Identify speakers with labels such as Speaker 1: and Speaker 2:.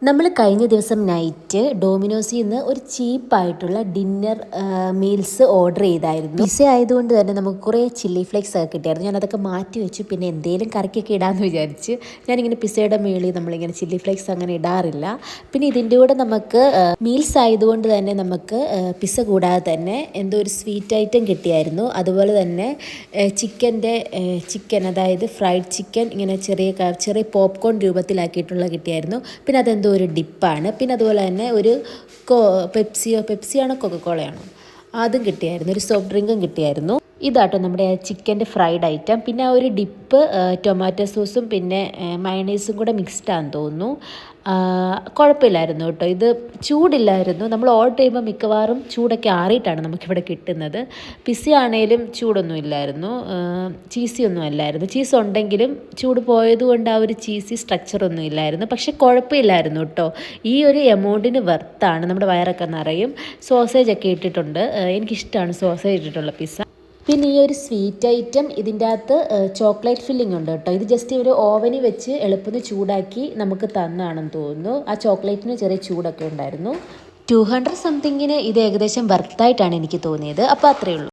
Speaker 1: നമ്മൾ കഴിഞ്ഞ ദിവസം നൈറ്റ് ഡോമിനോസിൽ നിന്ന് ഒരു ചീപ്പായിട്ടുള്ള ഡിന്നർ മീൽസ് ഓർഡർ ചെയ്തായിരുന്നു. പിസ്സ ആയതുകൊണ്ട് തന്നെ നമുക്ക് കുറേ ചില്ലി ഫ്ലേക്സ് ഒക്കെ കിട്ടിയായിരുന്നു. ഞാനതൊക്കെ മാറ്റി വെച്ചു. പിന്നെ എന്തെങ്കിലും കറിക്കൊക്കെ ഇടാമെന്ന് വിചാരിച്ച് ഞാനിങ്ങനെ പിസ്സയുടെ മേളിൽ നമ്മളിങ്ങനെ ചില്ലി ഫ്ലേക്സ് അങ്ങനെ ഇടാറില്ല. പിന്നെ ഇതിൻ്റെ കൂടെ നമുക്ക് മീൽസ് ആയതുകൊണ്ട് തന്നെ നമുക്ക് പിസ്സ കൂടാതെ തന്നെ എന്തോ ഒരു സ്വീറ്റ് ഐറ്റം കിട്ടിയായിരുന്നു. അതുപോലെ തന്നെ ചിക്കൻ അതായത് ഫ്രൈഡ് ചിക്കൻ ഇങ്ങനെ ചെറിയ പോപ്കോൺ രൂപത്തിലാക്കിയിട്ടുള്ള കിട്ടിയായിരുന്നു. പിന്നെ അതെന്തോ ഒരു ഡിപ്പാണ്. പിന്നെ അതുപോലെ തന്നെ ഒരു പെപ്സിയാണോ കൊക്കക്കോളയാണോ അതും കിട്ടിയായിരുന്നു. ഒരു സോഫ്റ്റ് ഡ്രിങ്കും കിട്ടിയായിരുന്നു. ഇതാട്ടോ നമ്മുടെ ചിക്കൻ്റെ ഫ്രൈഡ് ഐറ്റം. പിന്നെ ആ ഒരു ഡിപ്പ് ടൊമാറ്റോ സോസും പിന്നെ മയണൈസും കൂടെ മിക്സ്ഡ് ആണെന്ന് തോന്നുന്നു. കുഴപ്പമില്ലായിരുന്നു കേട്ടോ. ഇത് ചൂടില്ലായിരുന്നു. നമ്മൾ ഓർഡർ ചെയ്യുമ്പോൾ മിക്കവാറും ചൂടൊക്കെ ആറിയിട്ടാണ് നമുക്കിവിടെ കിട്ടുന്നത്. പിസ്സ ആണെങ്കിലും ചൂടൊന്നും ഇല്ലായിരുന്നു, ചീസി ഒന്നും അല്ലായിരുന്നു. ചീസ് ഉണ്ടെങ്കിലും ചൂട് പോയതുകൊണ്ട് ആ ഒരു ചീസി സ്ട്രക്ചറൊന്നും ഇല്ലായിരുന്നു. പക്ഷെ കുഴപ്പമില്ലായിരുന്നു കേട്ടോ. ഈ ഒരു എമൗണ്ടിന് വെർത്താണ്. നമ്മുടെ വയറൊക്കെ നിറയും. സോസേജ് ഒക്കെ ഇട്ടിട്ടുണ്ട്. എനിക്കിഷ്ടമാണ് സോസേജ് ഇട്ടിട്ടുള്ള പിസ്സ. പിന്നെ ഈ ഒരു സ്വീറ്റ് ഐറ്റം ഇതിൻ്റെ അകത്ത് ചോക്ലേറ്റ് ഫില്ലിംഗ് ഉണ്ട് കേട്ടോ. ഇത് ജസ്റ്റ് ഒരു ഓവനിൽ വെച്ച് എളുപ്പത്തിൽ ചൂടാക്കി നമുക്ക് തന്നാണെന്ന് തോന്നുന്നു. ആ ചോക്ലേറ്റിന് ചെറിയ ചൂടൊക്കെ ഉണ്ടായിരുന്നു. 200 സംതിങ്ങിന് ഇത് ഏകദേശം വർത്തായിട്ടാണ് എനിക്ക് തോന്നിയത്. അപ്പോൾ അത്രയേ ഉള്ളൂ.